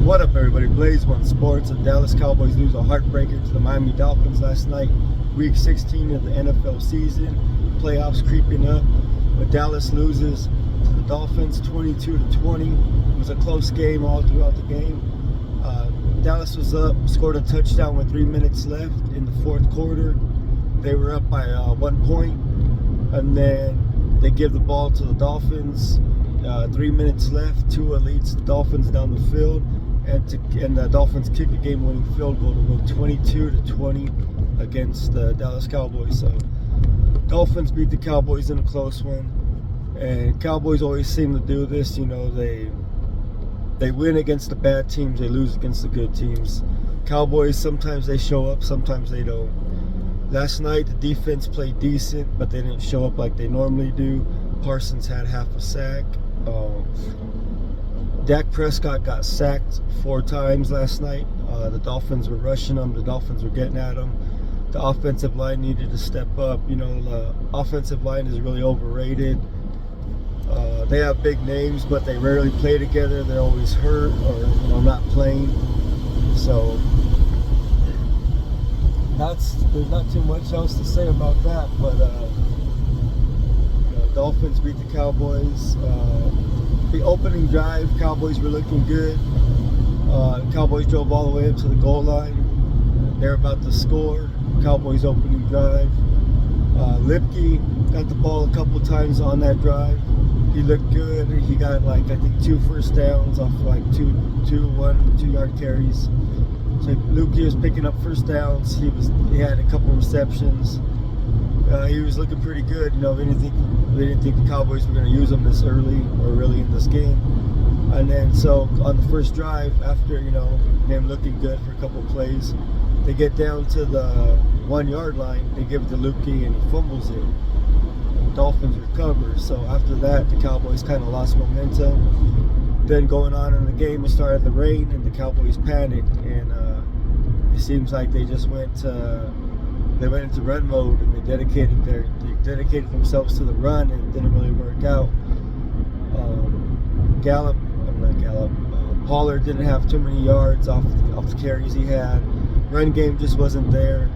What up, everybody? Blaze One Sports. The Dallas Cowboys lose a heartbreaker to the Miami Dolphins last night. Week 16 of the NFL season. Playoffs creeping up. But Dallas loses to the Dolphins 22-20. It was a close game all throughout the game. Dallas was up, scored a touchdown with 3 minutes left in the fourth quarter. They were up by 1 point. And then they give the ball to the Dolphins. 3 minutes left. Tua leads the Dolphins down the field. And the Dolphins kick a game-winning field goal to win 22-20 against the Dallas Cowboys. So Dolphins beat the Cowboys in a close one, and Cowboys always seem to do this. You know, they win against the bad teams, they lose against the good teams. Cowboys, sometimes they show up, sometimes they don't. Last night the defense played decent, but they didn't show up like they normally do. Parsons had half a sack. Dak Prescott got sacked 4 times last night. The Dolphins were rushing him. The Dolphins were getting at him. The offensive line needed to step up. You know, the offensive line is really overrated. They have big names, but they rarely play together. They're always hurt or not playing. So there's not too much else to say about that. But Dolphins beat the Cowboys. The opening drive, Cowboys were looking good. Cowboys drove all the way up to the goal line. They're about to score. Cowboys opening drive. Lipke got the ball a couple times on that drive. He looked good. He got I think 2 first downs off two yard carries. So Lipke was picking up first downs. He had a couple receptions. He was looking pretty good. You know, we didn't think the Cowboys were going to use him this early or really in this game. And then so on the first drive, after him looking good for a couple plays, they get down to the 1 yard line. They give it to Lipke and he fumbles it. The Dolphins recover. So after that, the Cowboys kind of lost momentum. Then going on in the game, it started to rain and the Cowboys panicked, and it seems like they just went into run mode, and they dedicated themselves to the run, and it didn't really work out. Pollard didn't have too many yards off the carries he had. Run game just wasn't there.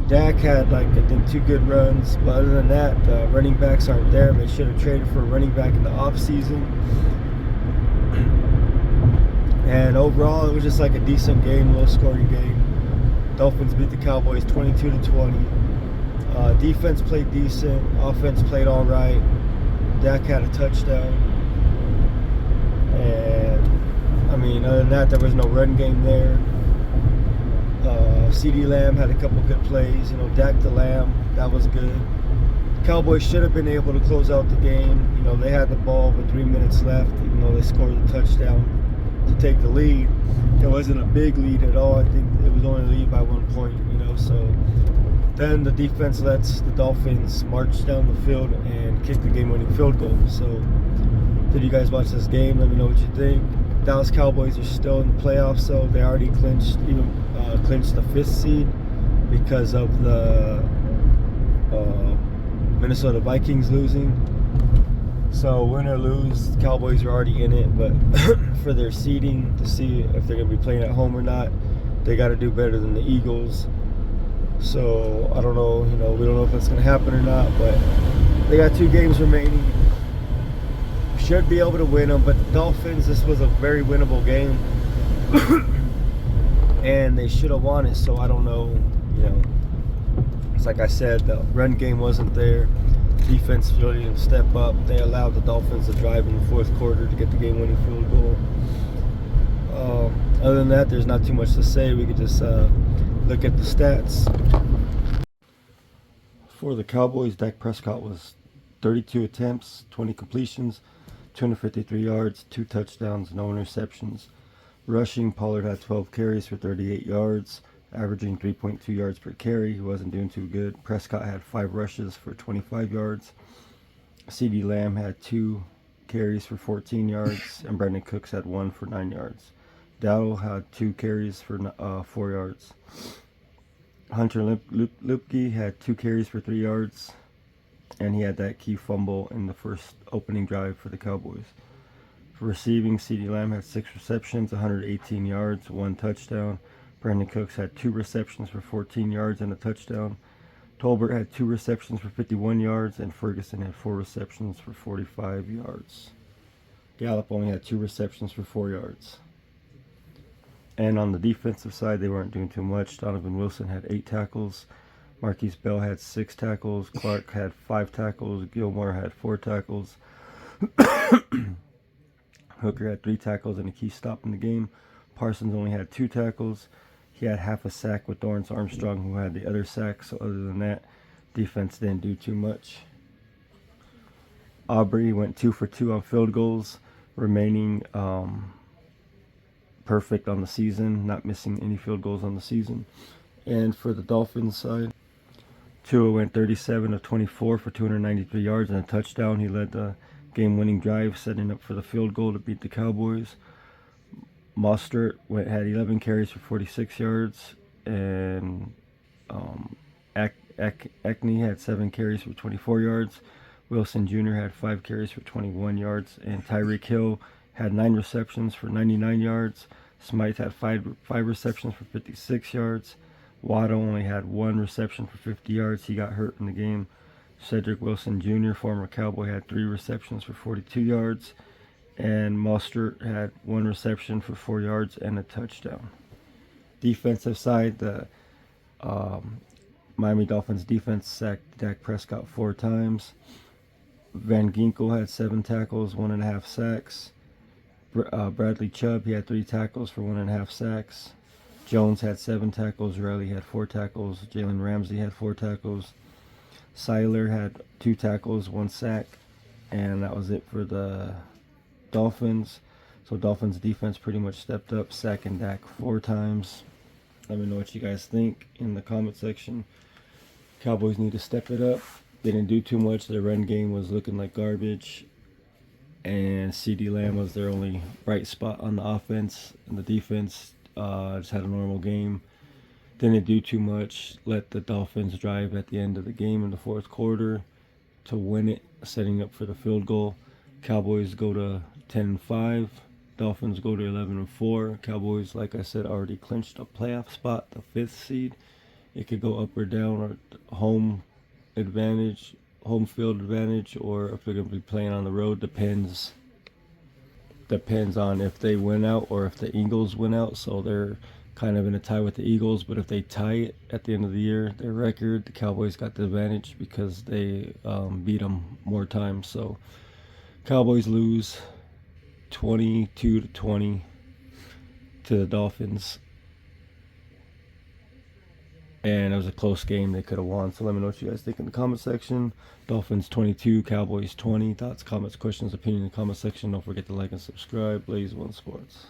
Dak had I think 2 good runs, but other than that, running backs aren't there. They should have traded for a running back in the off season. And overall, it was just a decent game, low-scoring game. Dolphins beat the Cowboys 22-20. Defense played decent. Offense played all right. Dak had a touchdown. And other than that, there was no run game there. CD Lamb had a couple good plays. Dak to Lamb, that was good. The Cowboys should have been able to close out the game. They had the ball with 3 minutes left, even though they scored the touchdown to take the lead. It wasn't a big lead at all. I think it was only a lead by 1 point, so then the defense lets the Dolphins march down the field and kick the game-winning field goal. So did you guys watch this game? Let me know what you think. Dallas Cowboys are still in the playoffs, so they already clinched the 5th seed because of the Minnesota Vikings losing. So win or lose, the Cowboys are already in it, but for their seeding, to see if they're going to be playing at home or not, they got to do better than the Eagles. So I don't know, we don't know if that's going to happen or not, but they got 2 games remaining. Should be able to win them, but the Dolphins, this was a very winnable game. And they should have won it, so I don't know, It's like I said, the run game wasn't there. Defense really didn't step up. They allowed the Dolphins to drive in the fourth quarter to get the game-winning field goal. Other than that, there's not too much to say. We could just look at the stats. For the Cowboys, Dak Prescott was 32 attempts, 20 completions, 253 yards, 2 touchdowns, no interceptions. Rushing, Pollard had 12 carries for 38 yards, averaging 3.2 yards per carry. He wasn't doing too good. Prescott had 5 rushes for 25 yards. CD Lamb had 2 carries for 14 yards, and Brandon Cooks had 1 for 9 yards. Dowdle had 2 carries for 4 yards. Hunter Lipke had 2 carries for 3 yards, and he had that key fumble in the first opening drive for the Cowboys. For receiving, CeeDee Lamb had 6 receptions, 118 yards, 1 touchdown. Brandon Cooks had 2 receptions for 14 yards and a touchdown. Tolbert had 2 receptions for 51 yards, and Ferguson had 4 receptions for 45 yards. Gallup only had 2 receptions for 4 yards. And on the defensive side, they weren't doing too much. Donovan Wilson had 8 tackles. Marquise Bell had 6 tackles. Clark had 5 tackles. Gilmore had 4 tackles. Hooker had 3 tackles and a key stop in the game. Parsons only had 2 tackles. He had half a sack with Dorrance Armstrong, who had the other sack. So other than that, defense didn't do too much. Aubrey went 2 for 2 on field goals, remaining perfect on the season, not missing any field goals on the season. And for the Dolphins side, Tua went 37 of 24 for 293 yards and a touchdown. He led the game-winning drive, setting up for the field goal to beat the Cowboys. Mostert had 11 carries for 46 yards, and Ekney had 7 carries for 24 yards. Wilson Jr. had 5 carries for 21 yards, and Tyreek Hill had 9 receptions for 99 yards. Smythe had 5 receptions for 56 yards. Waddle only had 1 reception for 50 yards. He got hurt in the game. Cedric Wilson Jr., former Cowboy, had 3 receptions for 42 yards. And Mostert had 1 reception for 4 yards and a touchdown. Defensive side, the Miami Dolphins defense sacked Dak Prescott 4 times. Van Ginkel had 7 tackles, 1.5 sacks. Bradley Chubb, he had 3 tackles for 1.5 sacks. Jones had 7 tackles. Riley had 4 tackles. Jalen Ramsey had 4 tackles. Seiler had 2 tackles, 1 sack. And that was it for the Dolphins. So Dolphins defense pretty much stepped up, sacking Dak 4 times. Let me know what you guys think in the comment section. Cowboys need to step it up. They didn't do too much. Their run game was looking like garbage. And CeeDee Lamb was their only bright spot on the offense. And the defense just had a normal game. Didn't do too much. Let the Dolphins drive at the end of the game in the 4th quarter to win it, setting up for the field goal. Cowboys go to 10-5. Dolphins go to 11-4. Cowboys, like I said, already clinched a playoff spot, the 5th seed. It could go up or down, or home field advantage, or if they're going to be playing on the road. Depends on if they win out or if the Eagles win out. So they're kind of in a tie with the Eagles, but if they tie it at the end of the year, their record, the Cowboys got the advantage because they beat them more times. So Cowboys lose 22-20 to the Dolphins. And it was a close game. They could have won. So let me know what you guys think in the comment section. Dolphins 22, Cowboys 20. Thoughts, comments, questions, opinion in the comment section. Don't forget to like and subscribe. Blaze One Sports.